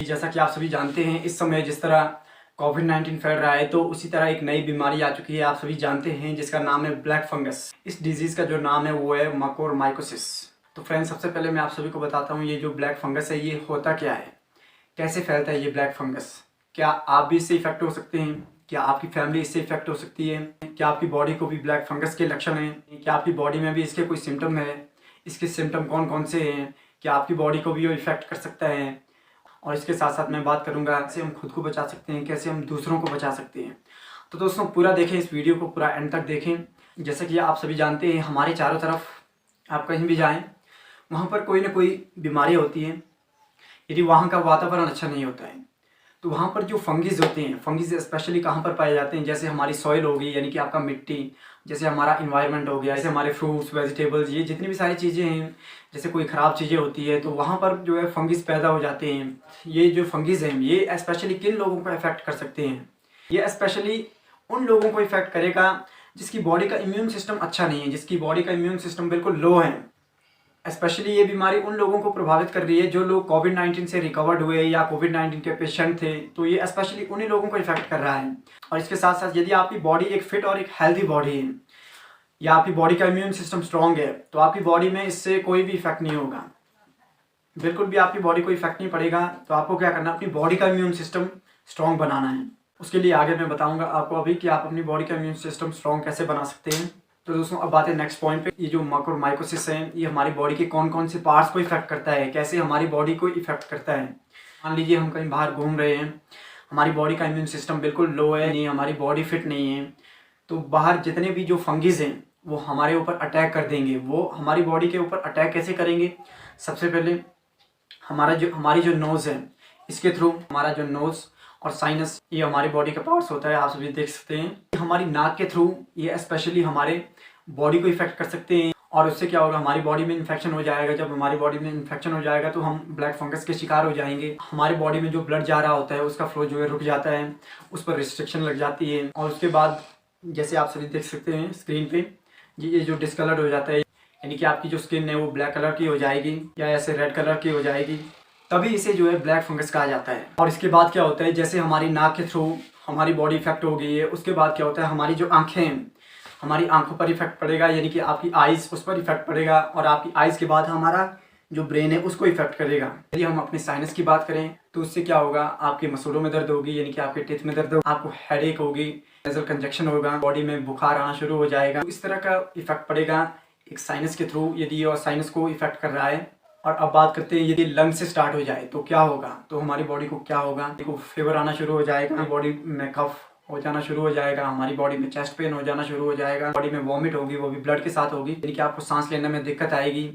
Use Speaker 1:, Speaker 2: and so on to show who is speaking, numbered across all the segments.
Speaker 1: जैसा कि आप सभी जानते हैं, इस समय जिस तरह कोविड-19 फैल रहा है, तो उसी तरह एक नई बीमारी आ चुकी है, आप सभी जानते हैं, जिसका नाम है ब्लैक फंगस। इस डिजीज़ का जो नाम है वो है मकोरमाइकोसिस। तो फ्रेंड्स, सबसे पहले मैं आप सभी को बताता हूँ, ये जो ब्लैक फंगस है ये होता क्या है, कैसे फैलता है ये ब्लैक फंगस। क्या आप भी इससे इफेक्ट हो सकते हैं? क्या आपकी फैमिली इससे इफेक्ट हो सकती है? क्या आपकी बॉडी को भी ब्लैक फंगस के लक्षण हैं? क्या आपकी बॉडी में भी इसके कोई सिम्टम है? इसके सिम्टम कौन कौन से हैं? क्या आपकी बॉडी को भी वो इफेक्ट कर सकता है? और इसके साथ साथ मैं बात करूंगा कैसे हम खुद को बचा सकते हैं, कैसे हम दूसरों को बचा सकते हैं। तो दोस्तों, पूरा देखें, इस वीडियो को पूरा एंड तक देखें। जैसे कि आप सभी जानते हैं, हमारे चारों तरफ आप कहीं भी जाएं, वहाँ पर कोई ना कोई बीमारी होती है। यदि वहाँ का वातावरण अच्छा नहीं होता है तो वहाँ पर जो फंगिस होते हैं, फंगिस स्पेशली कहाँ पर पाए जाते हैं, जैसे हमारी सॉइल होगी, यानी कि आपका मिट्टी, जैसे हमारा इन्वायरमेंट हो गया, जैसे हमारे फ्रूट्स वेजिटेबल्स, ये जितनी भी सारी चीज़ें हैं, जैसे कोई ख़राब चीज़ें होती है तो वहाँ पर जो है फंगिस पैदा हो जाते हैं। ये जो फंगिस हैं ये स्पेशली किन लोगों को इफेक्ट कर सकते हैं? ये स्पेशली उन लोगों को इफेक्ट करेगा जिसकी बॉडी का इम्यून सिस्टम अच्छा नहीं है, जिसकी बॉडी का इम्यून सिस्टम बिल्कुल लो है। स्पेशली ये बीमारी उन लोगों को प्रभावित कर रही है जो लोग कोविड-19 से रिकवर्ड हुए या कोविड-19 के पेशेंट थे, तो ये स्पेशली उन्हीं लोगों को इफेक्ट कर रहा है। और इसके साथ साथ यदि आपकी बॉडी एक फिट और एक हेल्दी बॉडी है या आपकी बॉडी का इम्यून सिस्टम स्ट्रांग है, तो आपकी बॉडी में इससे कोई भी इफेक्ट नहीं होगा, बिल्कुल भी आपकी बॉडी को इफेक्ट नहीं पड़ेगा। तो आपको क्या करना है, अपनी बॉडी का इम्यून सिस्टम स्ट्रांग बनाना है। उसके लिए आगे मैं बताऊंगा आपको अभी कि आप अपनी बॉडी का इम्यून सिस्टम स्ट्रांग कैसे बना सकते हैं। तो दोस्तों, अब बात है नेक्स्ट पॉइंट पे। ये जो मकोरमाइकोसिस है ये हमारी बॉडी के कौन कौन से पार्ट्स को इफेक्ट करता है, कैसे हमारी बॉडी को इफेक्ट करता है। मान लीजिए हम कहीं बाहर घूम रहे हैं, हमारी बॉडी का इम्यून सिस्टम बिल्कुल लो है, नहीं, हमारी बॉडी फिट नहीं है, तो बाहर जितने भी जो फंगिस हैं वो हमारे ऊपर अटैक कर देंगे। वो हमारी बॉडी के ऊपर अटैक कैसे करेंगे? सबसे पहले हमारी जो नोज़ है, इसके थ्रू हमारा जो नोज़ और साइनस, ये हमारी बॉडी का पार्ट्स होता है, आप सभी देख सकते हैं। हमारी नाक के थ्रू ये स्पेशली हमारे बॉडी को इफेक्ट कर सकते हैं। और उससे क्या होगा, हमारी बॉडी में इन्फेक्शन हो जाएगा। जब हमारी बॉडी में इन्फेक्शन हो जाएगा तो हम ब्लैक फंगस के शिकार हो जाएंगे। हमारी बॉडी में जो ब्लड जा रहा होता है उसका फ्लो जो है रुक जाता है, उस पर रिस्ट्रिक्शन लग जाती है। और उसके बाद जैसे आप सभी देख सकते हैं स्क्रीन पे, ये जो डिस्कलर्ड हो जाता है, यानी कि आपकी जो स्किन है वो ब्लैक कलर की हो जाएगी या ऐसे रेड कलर की हो जाएगी, तभी इसे जो है ब्लैक फंगस कहा जाता है। और इसके बाद क्या होता है, जैसे हमारी नाक के थ्रू हमारी बॉडी इफेक्ट हो गई है, उसके बाद क्या होता है, हमारी जो आंखें हैं, हमारी आंखों पर इफेक्ट पड़ेगा, यानी कि आपकी आइज़, उस पर इफेक्ट पड़ेगा। और आपकी आइज़ के बाद हमारा जो ब्रेन है उसको इफेक्ट करेगा। यदि हम अपने साइनस की बात करें तो उससे क्या होगा, आपके मसूलों में दर्द होगी, यानी कि आपके टीथ में दर्द होगा, आपको हेडेक होगी, नेजल कंजक्शन होगा, बॉडी में बुखार आना शुरू हो जाएगा। तो इस तरह का इफेक्ट पड़ेगा एक साइनस के थ्रू, यदि और साइनस को इफेक्ट कर रहा है। और अब बात करते हैं, यदि लंग से स्टार्ट हो जाए तो क्या होगा, तो हमारी बॉडी को क्या होगा, देखो फीवर आना शुरू हो जाएगा, बॉडी में कफ हो जाना शुरू हो जाएगा, हमारी बॉडी में चेस्ट पेन हो जाना शुरू हो जाएगा, बॉडी में वॉमिट होगी, वो भी ब्लड के साथ होगी, यानी कि आपको सांस लेने में दिक्कत आएगी।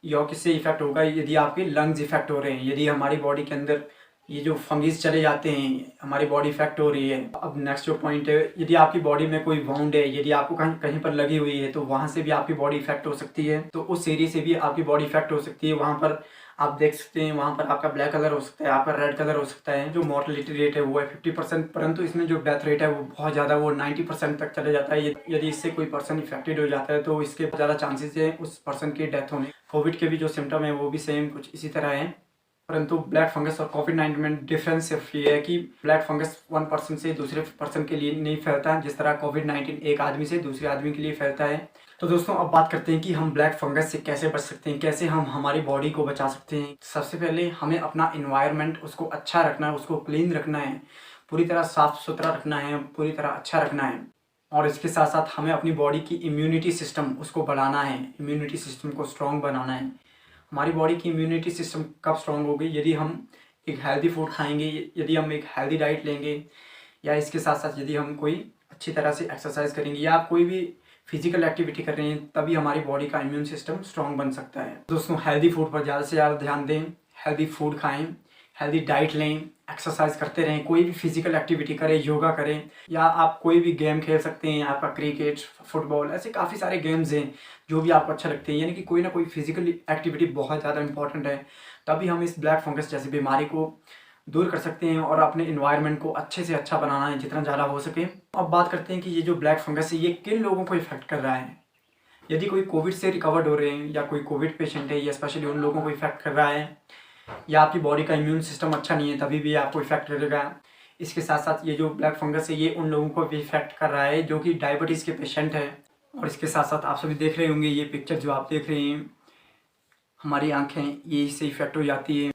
Speaker 1: या किससे इफेक्ट होगा, यदि आपके लंग्स इफेक्ट हो रहे हैं, यदि हमारी बॉडी के अंदर ये जो फंगिस चले जाते हैं, हमारी बॉडी इफेक्ट हो रही है। अब नेक्स्ट जो पॉइंट है, यदि आपकी बॉडी में कोई वाउंड है, यदि आपको कहीं कहीं पर लगी हुई है, तो वहाँ से भी आपकी बॉडी इफेक्ट हो सकती है। तो उस एरिया से भी आपकी बॉडी इफेक्ट हो सकती है। वहाँ पर आप देख सकते हैं, वहाँ पर आपका ब्लैक कलर हो सकता है, आपका रेड कलर हो सकता है। जो मॉर्टलिटी रेट है वो है 50%, परंतु इसमें जो डेथ रेट है वो बहुत ज़्यादा, वो 90% तक चले जाता है। यदि इससे कोई पर्सन इफेक्टेड हो जाता है तो इसके ज़्यादा चांसेस है उस पर्सन की डेथ होने। कोविड के भी जो सिम्टम है वो भी सेम कुछ इसी तरह है, परंतु ब्लैक फंगस और कोविड-19 में डिफरेंस सिर्फ ये है कि ब्लैक फंगस वन पर्सन से दूसरे पर्सन के लिए नहीं फैलता, जिस तरह कोविड-19 एक आदमी से दूसरे आदमी के लिए फैलता है। तो दोस्तों, अब बात करते हैं कि हम ब्लैक फंगस से कैसे बच सकते हैं, कैसे हम हमारी बॉडी को बचा सकते हैं। सबसे पहले हमें अपना इन्वायरमेंट उसको अच्छा रखना है, उसको क्लीन रखना है, पूरी तरह साफ सुथरा रखना है, पूरी तरह अच्छा रखना है। और इसके साथ साथ हमें अपनी बॉडी की इम्यूनिटी सिस्टम उसको बढ़ाना है, इम्यूनिटी सिस्टम को स्ट्रॉन्ग बनाना है। हमारी बॉडी की इम्यूनिटी सिस्टम कब स्ट्रॉन्ग होगी, यदि हम एक हेल्दी फूड खाएंगे, यदि हम एक हेल्दी डाइट लेंगे, या इसके साथ साथ यदि हम कोई अच्छी तरह से एक्सरसाइज करेंगे या कोई भी फिजिकल एक्टिविटी कर रहे हैं, तभी हमारी बॉडी का इम्यून सिस्टम स्ट्रॉन्ग बन सकता है। दोस्तों, हेल्दी फूड पर ज़्यादा से ज़्यादा ध्यान दें, हेल्दी फूड खाएं, हेल्दी डाइट लें, एक्सरसाइज करते रहें, कोई भी फिजिकल एक्टिविटी करें, योगा करें, या आप कोई भी गेम खेल सकते हैं, आपका क्रिकेट, फुटबॉल, ऐसे काफ़ी सारे गेम्स हैं जो भी आपको अच्छा लगते हैं। यानी कि कोई ना कोई फिजिकल एक्टिविटी बहुत ज़्यादा इंपॉर्टेंट है, तभी हम इस ब्लैक फंगस जैसी बीमारी को दूर कर सकते हैं और अपने इन्वायरमेंट को अच्छे से अच्छा बनाना है जितना ज़्यादा हो सके। अब बात करते हैं कि ये जो ब्लैक फंगस है ये किन लोगों को इफेक्ट कर रहा है। यदि कोई कोविड से रिकवर्ड हो रहे हैं या कोई कोविड पेशेंट है, या स्पेशली उन लोगों को इफेक्ट कर रहा है। या आपकी बॉडी का इम्यून सिस्टम अच्छा नहीं है तभी भी आपको इफेक्ट करेगा। इसके साथ साथ ये जो ब्लैक फंगस है ये उन लोगों को भी इफेक्ट कर रहा है जो कि डायबिटीज़ के पेशेंट हैं। और इसके साथ साथ आप सभी देख रहे होंगे ये पिक्चर जो आप देख रहे हैं, हमारी आंखें ये इससे इफेक्ट हो जाती है।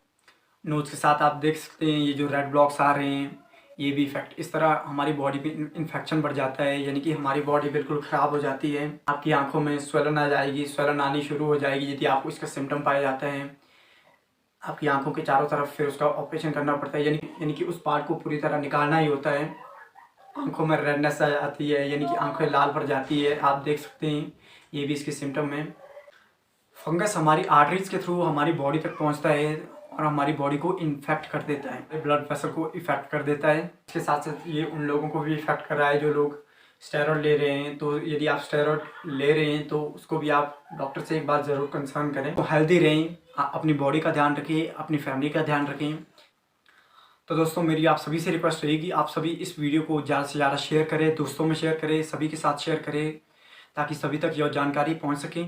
Speaker 1: नोज़ के साथ आप देख सकते हैं ये जो रेड ब्लॉक्स आ रहे हैं ये भी इफेक्ट, इस तरह हमारी बॉडी में इन्फेक्शन बढ़ जाता है, यानी कि हमारी बॉडी बिल्कुल ख़राब हो जाती है। आपकी आंखों में स्वेलन आ जाएगी, स्वेलन आनी शुरू हो जाएगी यदि आपको इसका सिम्टम पाया जाता है। आपकी आंखों के चारों तरफ फिर उसका ऑपरेशन करना पड़ता है, यानी कि उस पार्ट को पूरी तरह निकालना ही होता है। आंखों में रेडनेस आ जाती है, यानी कि आंखें लाल पड़ जाती है, आप देख सकते हैं ये भी इसके सिम्टम है। फंगस हमारी आर्टरीज के थ्रू हमारी बॉडी तक पहुंचता है और हमारी बॉडी को इन्फेक्ट कर देता है, ब्लड वेसल को इफेक्ट कर देता है। इसके साथ साथ ये उन लोगों को भी इफेक्ट कर रहा है जो लोग स्टेरॉइड ले रहे हैं। तो यदि आप स्टेरॉइड ले रहे हैं तो उसको भी आप डॉक्टर से एक बार ज़रूर कंसर्न करें। तो हेल्दी रहें, अपनी बॉडी का ध्यान रखें, अपनी फैमिली का ध्यान रखें। तो दोस्तों मेरी आप सभी से रिक्वेस्ट रहेगी आप सभी इस वीडियो को ज़्यादा से ज़्यादा शेयर करें, दोस्तों में शेयर करें, सभी के साथ शेयर करें ताकि सभी तक यह जानकारी पहुँच सके।